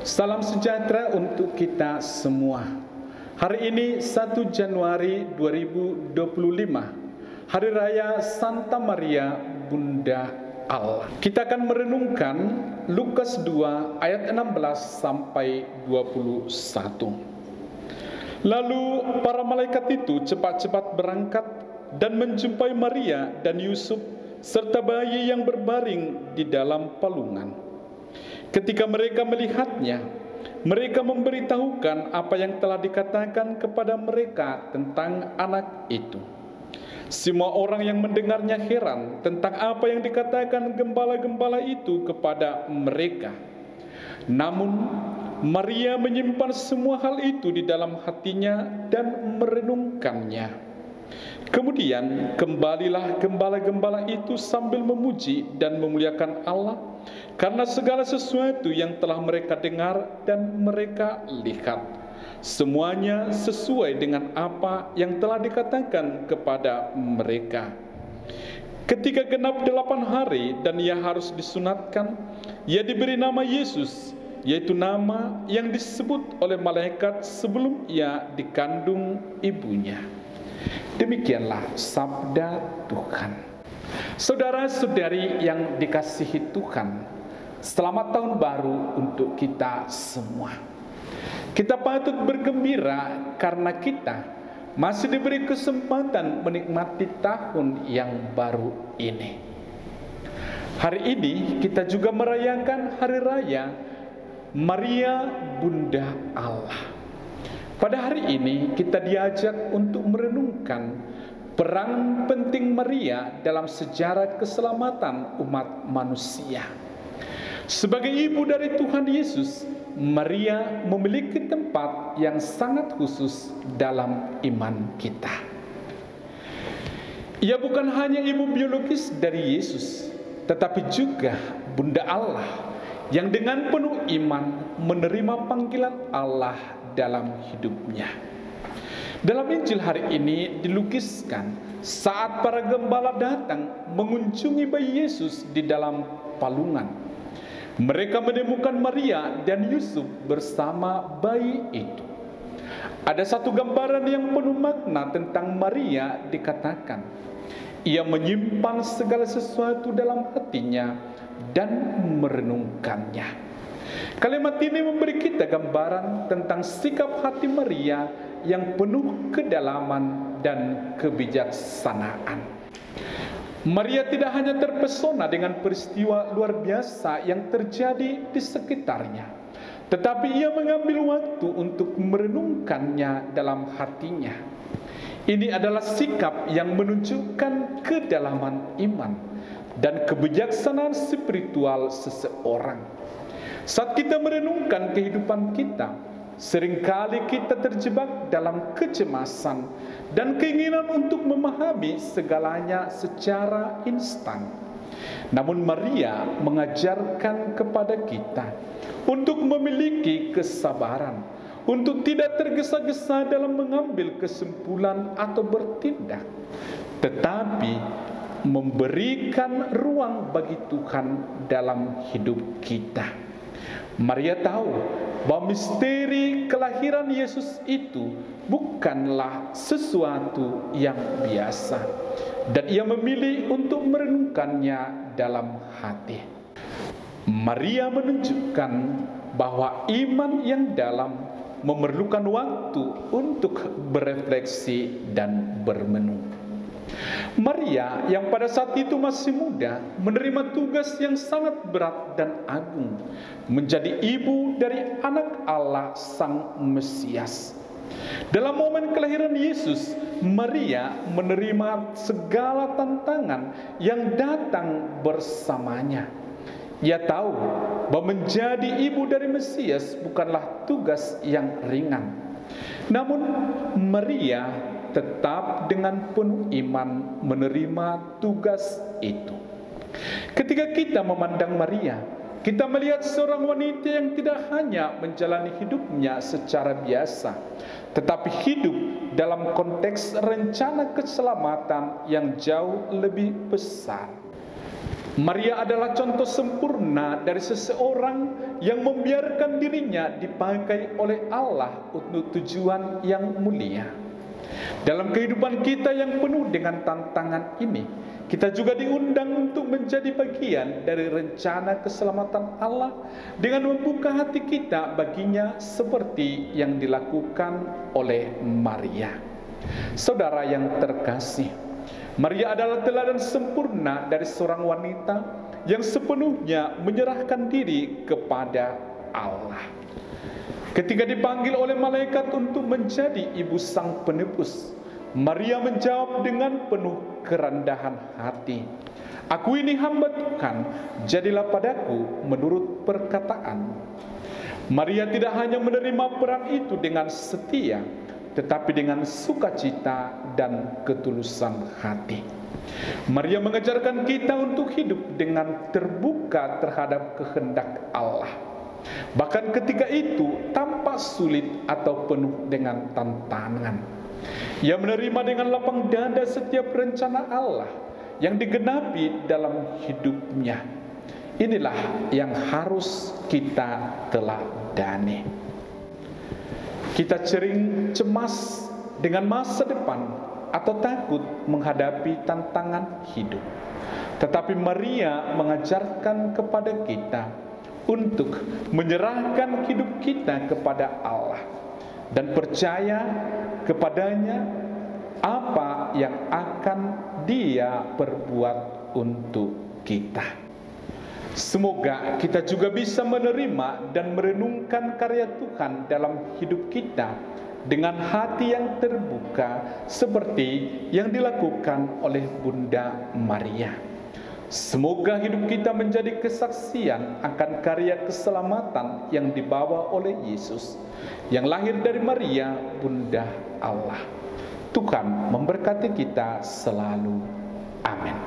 Salam sejahtera untuk kita semua. Hari ini 1 Januari 2025, Hari Raya Santa Maria Bunda Allah. Kita akan merenungkan Lukas 2 ayat 16 sampai 21. Lalu para malaikat itu cepat-cepat berangkat dan menjumpai Maria dan Yusuf serta bayi yang berbaring di dalam palungan. Ketika mereka melihatnya, mereka memberitahukan apa yang telah dikatakan kepada mereka tentang anak itu. Semua orang yang mendengarnya heran tentang apa yang dikatakan gembala-gembala itu kepada mereka. Namun, Maria menyimpan semua hal itu di dalam hatinya dan merenungkannya. Kemudian kembalilah gembala-gembala itu sambil memuji dan memuliakan Allah karena segala sesuatu yang telah mereka dengar dan mereka lihat. Semuanya sesuai dengan apa yang telah dikatakan kepada mereka. Ketika genap 8 hari dan ia harus disunatkan, ia diberi nama Yesus, yaitu nama yang disebut oleh malaikat sebelum ia dikandung ibunya. Demikianlah sabda Tuhan. Saudara-saudari yang dikasihi Tuhan, selamat tahun baru untuk kita semua. Kita patut bergembira karena kita masih diberi kesempatan menikmati tahun yang baru ini. Hari ini kita juga merayakan Hari Raya Maria Bunda Allah. Pada hari ini kita diajak untuk merenungkan peran penting Maria dalam sejarah keselamatan umat manusia. Sebagai ibu dari Tuhan Yesus, Maria memiliki tempat yang sangat khusus dalam iman kita. Ia bukan hanya ibu biologis dari Yesus, tetapi juga Bunda Allah yang dengan penuh iman menerima panggilan Allah dalam hidupnya. Dalam Injil hari ini dilukiskan saat para gembala datang mengunjungi bayi Yesus di dalam palungan. Mereka menemukan Maria dan Yusuf bersama bayi itu. Ada satu gambaran yang penuh makna tentang Maria dikatakan, ia menyimpan segala sesuatu dalam hatinya dan merenungkannya. Kalimat ini memberi kita gambaran tentang sikap hati Maria yang penuh kedalaman dan kebijaksanaan. Maria tidak hanya terpesona dengan peristiwa luar biasa yang terjadi di sekitarnya, tetapi ia mengambil waktu untuk merenungkannya dalam hatinya. Ini adalah sikap yang menunjukkan kedalaman iman dan kebijaksanaan spiritual seseorang. Saat kita merenungkan kehidupan kita, seringkali kita terjebak dalam kecemasan dan keinginan untuk memahami segalanya secara instan. Namun Maria mengajarkan kepada kita untuk memiliki kesabaran, untuk tidak tergesa-gesa dalam mengambil kesimpulan atau bertindak, tetapi memberikan ruang bagi Tuhan dalam hidup kita. Maria tahu bahwa misteri kelahiran Yesus itu bukanlah sesuatu yang biasa, dan ia memilih untuk merenungkannya dalam hati. Maria menunjukkan bahwa iman yang dalam memerlukan waktu untuk berefleksi dan bermenung. Maria yang pada saat itu masih muda menerima tugas yang sangat berat dan agung, menjadi ibu dari anak Allah Sang Mesias. Dalam momen kelahiran Yesus, Maria menerima segala tantangan yang datang bersamanya. Ia tahu bahwa menjadi ibu dari Mesias bukanlah tugas yang ringan. Namun Maria tetap dengan penuh iman menerima tugas itu. Ketika kita memandang Maria, kita melihat seorang wanita yang tidak hanya menjalani hidupnya secara biasa, tetapi hidup dalam konteks rencana keselamatan yang jauh lebih besar. Maria adalah contoh sempurna dari seseorang yang membiarkan dirinya dipakai oleh Allah untuk tujuan yang mulia. Dalam kehidupan kita yang penuh dengan tantangan ini, kita juga diundang untuk menjadi bagian dari rencana keselamatan Allah dengan membuka hati kita baginya seperti yang dilakukan oleh Maria. Saudara yang terkasih, Maria adalah teladan sempurna dari seorang wanita yang sepenuhnya menyerahkan diri kepada Allah. Ketika dipanggil oleh malaikat untuk menjadi ibu sang penebus, Maria menjawab dengan penuh kerendahan hati, "Aku ini hamba Tuhan, jadilah padaku menurut perkataan." Maria tidak hanya menerima peran itu dengan setia, tetapi dengan sukacita dan ketulusan hati. Maria mengajarkan kita untuk hidup dengan terbuka terhadap kehendak Allah, bahkan ketika itu tampak sulit atau penuh dengan tantangan. Ia menerima dengan lapang dada setiap rencana Allah yang digenapi dalam hidupnya. Inilah yang harus kita teladani. Kita sering cemas dengan masa depan atau takut menghadapi tantangan hidup. Tetapi Maria mengajarkan kepada kita untuk menyerahkan hidup kita kepada Allah dan percaya kepadanya apa yang akan Dia perbuat untuk kita. Semoga kita juga bisa menerima dan merenungkan karya Tuhan dalam hidup kita dengan hati yang terbuka seperti yang dilakukan oleh Bunda Maria. Semoga hidup kita menjadi kesaksian akan karya keselamatan yang dibawa oleh Yesus yang lahir dari Maria, Bunda Allah. Tuhan memberkati kita selalu. Amin.